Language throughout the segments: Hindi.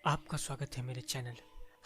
आपका स्वागत है मेरे चैनल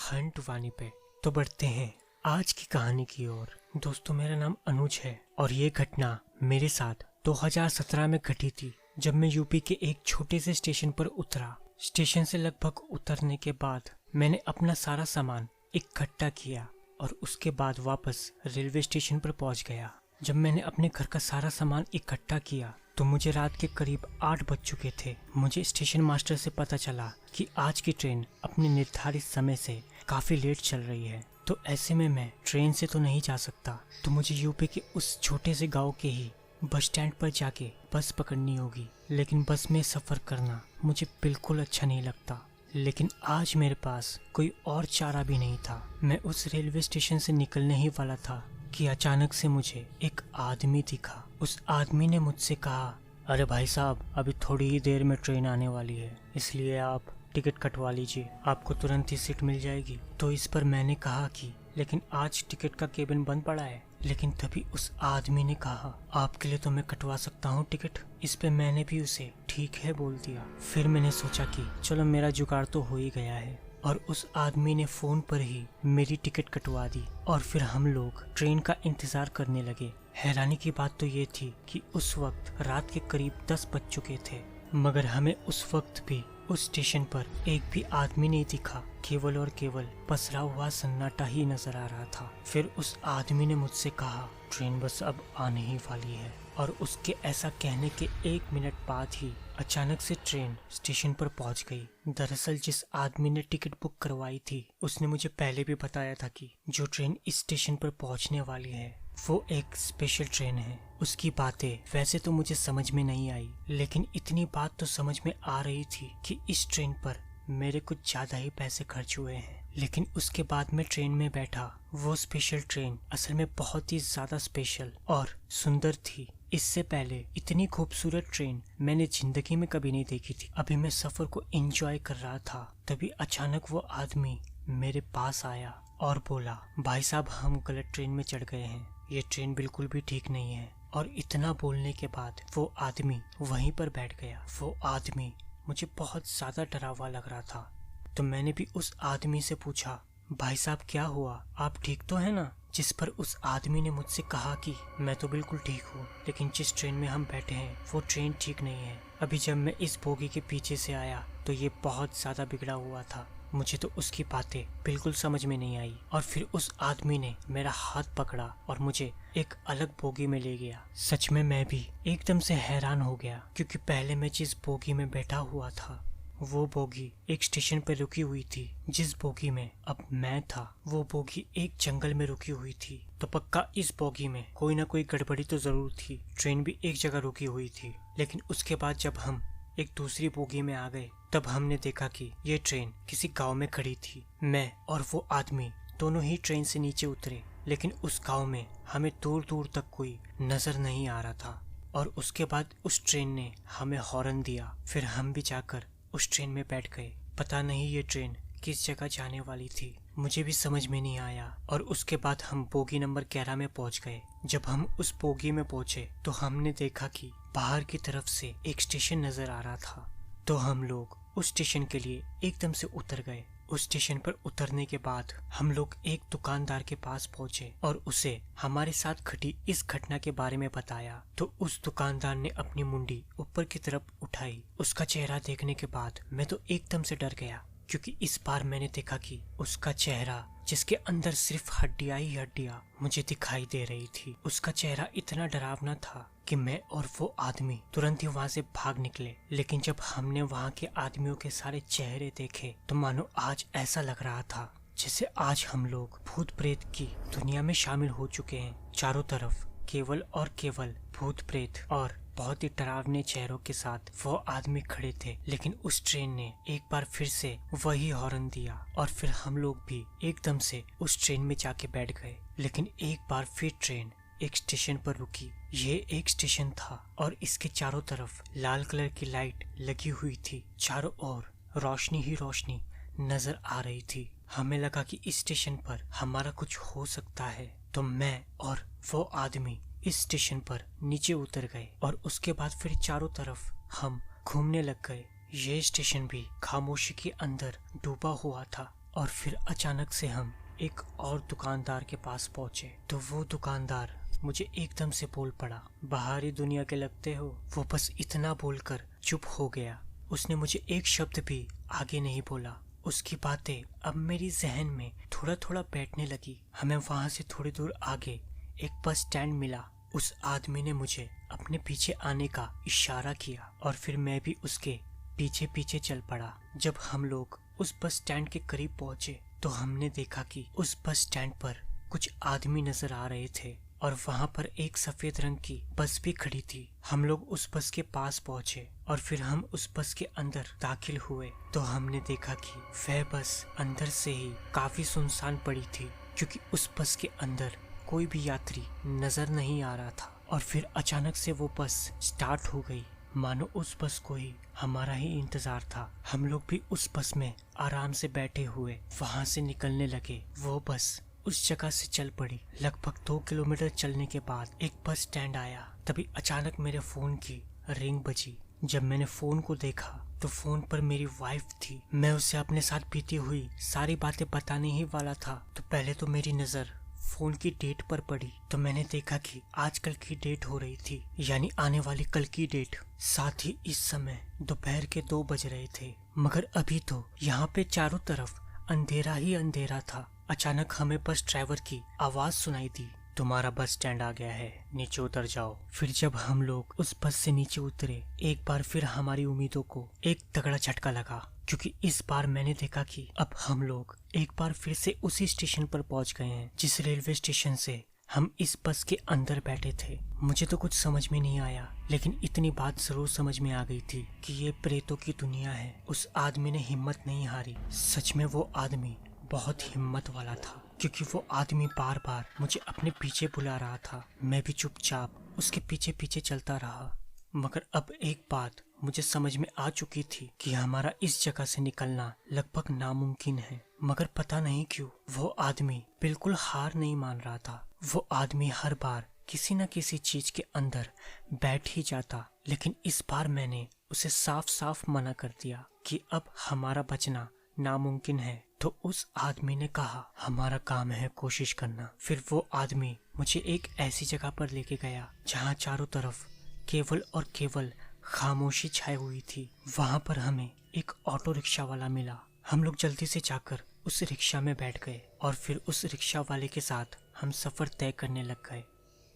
हंट वानी पे। तो बढ़ते हैं आज की कहानी की ओर। दोस्तों, मेरा नाम अनुज है और ये घटना मेरे साथ 2017 में घटी थी, जब मैं यूपी के एक छोटे से स्टेशन पर उतरा। स्टेशन से लगभग उतरने के बाद मैंने अपना सारा सामान इकट्ठा किया और उसके बाद वापस रेलवे स्टेशन पर पहुंच गया। जब मैंने अपने घर का सारा सामान इकट्ठा किया तो मुझे रात के करीब 8 बज चुके थे। मुझे स्टेशन मास्टर से पता चला कि आज की ट्रेन अपने निर्धारित समय से काफ़ी लेट चल रही है, तो ऐसे में मैं ट्रेन से तो नहीं जा सकता, तो मुझे यूपी के उस छोटे से गांव के ही बस स्टैंड पर जाके बस पकड़नी होगी। लेकिन बस में सफ़र करना मुझे बिल्कुल अच्छा नहीं लगता, लेकिन आज मेरे पास कोई और चारा भी नहीं था। मैं उस रेलवे स्टेशन से निकलने ही वाला था कि अचानक से मुझे एक आदमी दिखा। उस आदमी ने मुझसे कहा, अरे भाई साहब, अभी थोड़ी ही देर में ट्रेन आने वाली है, इसलिए आप टिकट कटवा लीजिए, आपको तुरंत ही सीट मिल जाएगी। तो इस पर मैंने कहा कि लेकिन आज टिकट का केबिन बंद पड़ा है। लेकिन तभी उस आदमी ने कहा, आपके लिए तो मैं कटवा सकता हूँ टिकट। इस पे मैंने भी उसे ठीक है बोल दिया। फिर मैंने सोचा कि चलो मेरा जुगाड़ तो हो ही गया है, और उस आदमी ने फोन पर ही मेरी टिकट कटवा दी और फिर हम लोग ट्रेन का इंतजार करने लगे। हैरानी की बात तो ये थी कि उस वक्त रात के करीब 10 बज चुके थे, मगर हमें उस वक्त भी उस स्टेशन पर एक भी आदमी नहीं दिखा। केवल और केवल पसरा हुआ सन्नाटा ही नजर आ रहा था। फिर उस आदमी ने मुझसे कहा, ट्रेन बस अब आने ही वाली है। और उसके ऐसा कहने के 1 मिनट बाद ही अचानक से ट्रेन स्टेशन पर पहुंच गई। दरअसल जिस आदमी ने टिकट बुक करवाई थी उसने मुझे पहले भी बताया था कि जो ट्रेन इस स्टेशन पर पहुंचने वाली है वो एक स्पेशल ट्रेन है। उसकी बातें वैसे तो मुझे समझ में नहीं आई, लेकिन इतनी बात तो समझ में आ रही थी कि इस ट्रेन पर मेरे कुछ ज्यादा ही पैसे खर्च हुए हैं। लेकिन उसके बाद मैं ट्रेन में बैठा। वो स्पेशल ट्रेन असल में बहुत ही ज्यादा स्पेशल और सुंदर थी। इससे पहले इतनी खूबसूरत ट्रेन मैंने जिंदगी में कभी नहीं देखी थी। अभी मैं सफर को एंजॉय कर रहा था, तभी अचानक वो आदमी मेरे पास आया और बोला, भाई साहब, हम गलत ट्रेन में चढ़ गए हैं, ये ट्रेन बिल्कुल भी ठीक नहीं है। और इतना बोलने के बाद वो आदमी वहीं पर बैठ गया। वो आदमी मुझे बहुत ज्यादा डरा हुआ लग रहा था, तो मैंने भी उस आदमी से पूछा, भाई साहब क्या हुआ, आप ठीक तो है ना? जिस पर उस आदमी ने मुझसे कहा कि मैं तो बिल्कुल ठीक हूँ, लेकिन जिस ट्रेन में हम बैठे हैं वो ट्रेन ठीक नहीं है। अभी जब मैं इस बोगी के पीछे से आया तो ये बहुत ज्यादा बिगड़ा हुआ था। मुझे तो उसकी बातें बिल्कुल समझ में नहीं आई। और फिर उस आदमी ने मेरा हाथ पकड़ा और मुझे एक अलग बोगी में ले गया। सच में मैं भी एकदम से हैरान हो गया, क्योंकि पहले मैं जिस बोगी में बैठा हुआ था वो बोगी एक स्टेशन पर रुकी हुई थी। जिस बोगी में अब मैं था वो बोगी एक जंगल में रुकी हुई थी। तो पक्का इस बोगी में कोई ना कोई गड़बड़ी तो जरूर थी। ट्रेन भी एक जगह रुकी हुई थी। लेकिन उसके बाद जब हम एक दूसरी बोगी में आ गए तब हमने देखा कि ये ट्रेन किसी गांव में खड़ी थी। मैं और वो आदमी दोनों ही ट्रेन से नीचे उतरे, लेकिन उस गांव में हमें दूर दूर तक कोई नजर नहीं आ रहा था। और उसके बाद उस ट्रेन ने हमें हॉर्न दिया। फिर हम भी जाकर उस ट्रेन में बैठ गए। पता नहीं ये ट्रेन किस जगह जाने वाली थी, मुझे भी समझ में नहीं आया। और उसके बाद हम बोगी नंबर 11 में पहुंच गए। जब हम उस बोगी में पहुंचे तो हमने देखा कि बाहर की तरफ से एक स्टेशन नजर आ रहा था। तो हम लोग उस स्टेशन के लिए एकदम से उतर गए। उस स्टेशन पर उतरने के बाद हम लोग एक दुकानदार के पास पहुंचे और उसे हमारे साथ घटी इस घटना के बारे में बताया। तो उस दुकानदार ने अपनी मुंडी ऊपर की तरफ उठाई। उसका चेहरा देखने के बाद मैं तो एकदम से डर गया, क्योंकि इस बार मैंने देखा कि उसका चेहरा, जिसके अंदर सिर्फ हड्डियां ही हड्डियां मुझे दिखाई दे रही थी, उसका चेहरा इतना डरावना था कि मैं और वो आदमी तुरंत ही वहाँ से भाग निकले। लेकिन जब हमने वहाँ के आदमियों के सारे चेहरे देखे तो मानो आज ऐसा लग रहा था जैसे आज हम लोग भूत प्रेत की दुनिया में शामिल हो चुके हैं। चारों तरफ केवल और केवल भूत प्रेत और बहुत ही डरावने चेहरों के साथ वो आदमी खड़े थे। लेकिन उस ट्रेन ने एक बार फिर से वही हॉर्न दिया और फिर हम लोग भी एकदम से उस ट्रेन में जाके बैठ गए। लेकिन एक बार फिर ट्रेन एक स्टेशन पर रुकी। ये एक स्टेशन था और इसके चारों तरफ लाल कलर की लाइट लगी हुई थी। चारों ओर रोशनी ही रोशनी नजर आ रही थी। हमें लगा कि इस स्टेशन पर हमारा कुछ हो सकता है, तो मैं और वो आदमी इस स्टेशन पर नीचे उतर गए और उसके बाद फिर चारों तरफ हम घूमने लग गए। ये स्टेशन भी खामोशी के अंदर डूबा हुआ था। और फिर अचानक से हम एक और दुकानदार के पास पहुंचे तो वो दुकानदार मुझे एकदम से बोल पड़ा, बाहरी दुनिया के लगते हो। वो बस इतना बोलकर चुप हो गया। उसने मुझे एक शब्द भी आगे नहीं बोला। उसकी बातें अब मेरी जहन में थोड़ा थोड़ा बैठने लगी। हमें वहां से थोड़ी दूर आगे एक बस स्टैंड मिला। उस आदमी ने मुझे अपने पीछे आने का इशारा किया और फिर मैं भी उसके पीछे पीछे चल पड़ा। जब हम लोग उस बस स्टैंड के करीब पहुंचे तो हमने देखा कि उस बस स्टैंड पर कुछ आदमी नजर आ रहे थे और वहां पर एक सफेद रंग की बस भी खड़ी थी। हम लोग उस बस के पास पहुंचे और फिर हम उस बस के अंदर दाखिल हुए तो हमने देखा कि वह बस अंदर से ही काफी सुनसान पड़ी थी, क्योंकि उस बस के अंदर कोई भी यात्री नजर नहीं आ रहा था। और फिर अचानक से वो बस स्टार्ट हो गई, मानो उस बस को ही हमारा ही इंतजार था। हम लोग भी उस बस में आराम से बैठे हुए वहां से निकलने लगे। वो बस उस जगह से चल पड़ी। लगभग 2 किलोमीटर चलने के बाद एक बस स्टैंड आया। तभी अचानक मेरे फोन की रिंग बजी। जब मैंने फोन को देखा तो फोन पर मेरी वाइफ थी। मैं उसे अपने साथ बीती हुई सारी बातें बताने ही वाला था तो पहले तो मेरी नजर फोन की डेट पर पड़ी तो मैंने देखा कि आजकल की डेट हो रही थी, यानी आने वाली कल की डेट। साथ ही इस समय दोपहर के 2 बज रहे थे, मगर अभी तो यहाँ पे चारों तरफ अंधेरा ही अंधेरा था। अचानक हमें बस ड्राइवर की आवाज सुनाई दी, तुम्हारा बस स्टैंड आ गया है, नीचे उतर जाओ। फिर जब हम लोग उस बस से नीचे उतरे, एक बार फिर हमारी उम्मीदों को एक तगड़ा झटका लगा, क्योंकि इस बार मैंने देखा कि अब हम लोग एक बार फिर से उसी स्टेशन पर पहुंच गए हैं जिस रेलवे स्टेशन से हम इस बस के अंदर बैठे थे। मुझे तो कुछ समझ में नहीं आया, लेकिन इतनी बात जरूर समझ में आ गई थी कि ये प्रेतों की दुनिया है। उस आदमी ने हिम्मत नहीं हारी। सच में वो आदमी बहुत हिम्मत वाला था, क्योंकि वो आदमी बार बार मुझे अपने पीछे बुला रहा था। मैं भी चुपचाप उसके पीछे पीछे चलता रहा। मगर अब एक बात मुझे समझ में आ चुकी थी कि हमारा इस जगह से निकलना लगभग नामुमकिन है। मगर पता नहीं क्यों वो आदमी बिल्कुल हार नहीं मान रहा था। वो आदमी हर बार किसी न किसी चीज के अंदर बैठ ही जाता, लेकिन इस बार मैंने उसे साफ साफ मना कर दिया कि अब हमारा बचना नामुमकिन है। तो उस आदमी ने कहा, हमारा काम है कोशिश करना। फिर वो आदमी मुझे एक ऐसी जगह पर लेके गया जहाँ चारों तरफ केवल और केवल खामोशी छाई हुई थी। वहां पर हमें एक ऑटो रिक्शा वाला मिला। हम लोग जल्दी से जाकर उस रिक्शा में बैठ गए और फिर उस रिक्शा वाले के साथ हम सफर तय करने लग गए।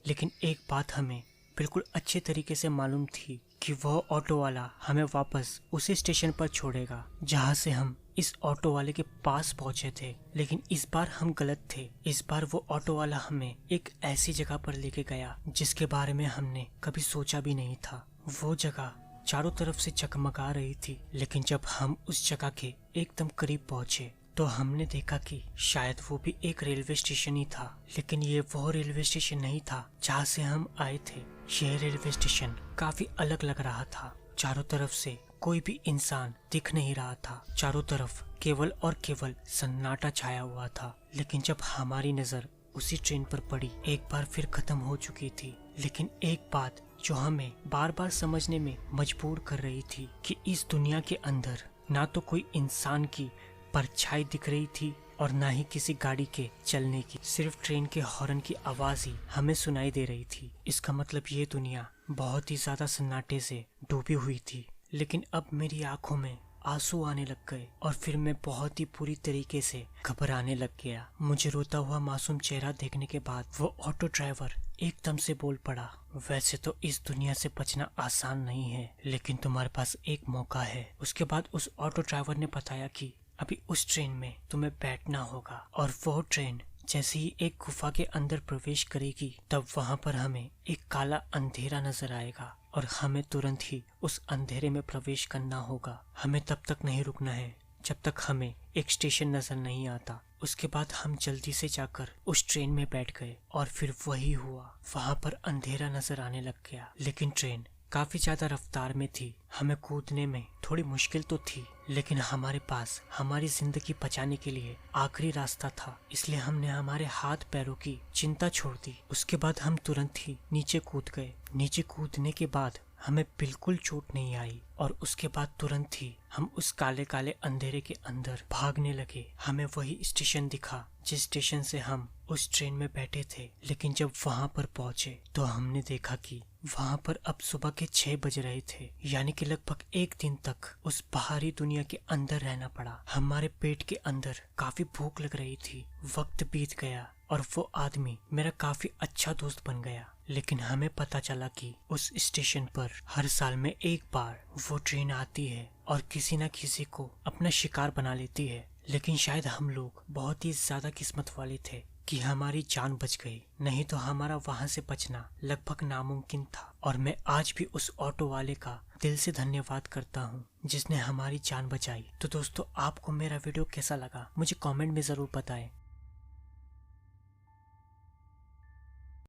लेकिन एक बात हमें बिल्कुल अच्छे तरीके से मालूम थी कि वह ऑटो वाला हमें वापस उसी स्टेशन पर छोड़ेगा जहां से हम इस ऑटो वाले के पास पहुंचे थे। लेकिन इस बार हम गलत थे। इस बार वो ऑटो वाला हमें एक ऐसी जगह पर लेके गया जिसके बारे में हमने कभी सोचा भी नहीं था। वो जगह चारों तरफ से चकमगा रही थी, लेकिन जब हम उस जगह के एकदम करीब पहुंचे तो हमने देखा कि शायद वो भी एक रेलवे स्टेशन ही था। लेकिन ये वो रेलवे स्टेशन नहीं था जहाँ से हम आए थे। यह रेलवे स्टेशन काफी अलग लग रहा था। चारों तरफ से कोई भी इंसान दिख नहीं रहा था। चारों तरफ केवल और केवल सन्नाटा छाया हुआ था। लेकिन जब हमारी नजर उसी ट्रेन पर पड़ी, एक बार फिर खत्म हो चुकी थी। लेकिन एक बात जो हमें बार बार समझने में मजबूर कर रही थी कि इस दुनिया के अंदर ना तो कोई इंसान की परछाई दिख रही थी और ना ही किसी गाड़ी के चलने की। सिर्फ ट्रेन के हॉर्न की आवाज ही हमें सुनाई दे रही थी। इसका मतलब ये दुनिया बहुत ही ज्यादा सन्नाटे से डूबी हुई थी। लेकिन अब मेरी आंखों में आंसू आने लग गए और फिर मैं बहुत ही बुरी तरीके से घबराने लग गया। मुझे रोता हुआ मासूम चेहरा देखने के बाद वो ऑटो ड्राइवर एकदम से बोल पड़ा, वैसे तो इस दुनिया से बचना आसान नहीं है, लेकिन तुम्हारे पास एक मौका है। उसके बाद उस ऑटो ड्राइवर ने बताया कि अभी उस ट्रेन में तुम्हें बैठना होगा और वो ट्रेन जैसे ही एक गुफा के अंदर प्रवेश करेगी तब वहां पर हमें एक काला अंधेरा नजर आएगा और हमें तुरंत ही उस अंधेरे में प्रवेश करना होगा। हमें तब तक नहीं रुकना है जब तक हमें एक स्टेशन नजर नहीं आता। उसके बाद हम जल्दी से जाकर उस ट्रेन में बैठ गए और फिर वही हुआ। वहां पर अंधेरा नजर आने लग गया, लेकिन ट्रेन काफी ज्यादा रफ्तार में थी। हमें कूदने में थोड़ी मुश्किल तो थी, लेकिन हमारे पास हमारी जिंदगी बचाने के लिए आखिरी रास्ता था। इसलिए हमने हमारे हाथ पैरों की चिंता छोड़ दी। उसके बाद हम तुरंत ही नीचे कूद गए। नीचे कूदने के बाद हमें बिल्कुल चोट नहीं आई और उसके बाद तुरंत ही हम उस काले काले अंधेरे के अंदर भागने लगे। हमें वही स्टेशन दिखा जिस स्टेशन से हम उस ट्रेन में बैठे थे। लेकिन जब वहां पर पहुंचे तो हमने देखा कि वहां पर अब सुबह के 6 बज रहे थे, यानी कि लगभग एक दिन तक उस बाहरी दुनिया के अंदर रहना पड़ा। हमारे पेट के अंदर काफी भूख लग रही थी। वक्त बीत गया और वो आदमी मेरा काफी अच्छा दोस्त बन गया। लेकिन हमें पता चला कि उस स्टेशन पर हर साल में एक बार वो ट्रेन आती है और किसी न किसी को अपना शिकार बना लेती है। लेकिन शायद हम लोग बहुत ही ज्यादा किस्मत वाले थे कि हमारी जान बच गई, नहीं तो हमारा वहां से बचना लगभग नामुमकिन था। और मैं आज भी उस ऑटो वाले का दिल से धन्यवाद करता हूँ जिसने हमारी जान बचाई। तो दोस्तों, आपको मेरा वीडियो कैसा लगा मुझे कमेंट में जरूर बताएं।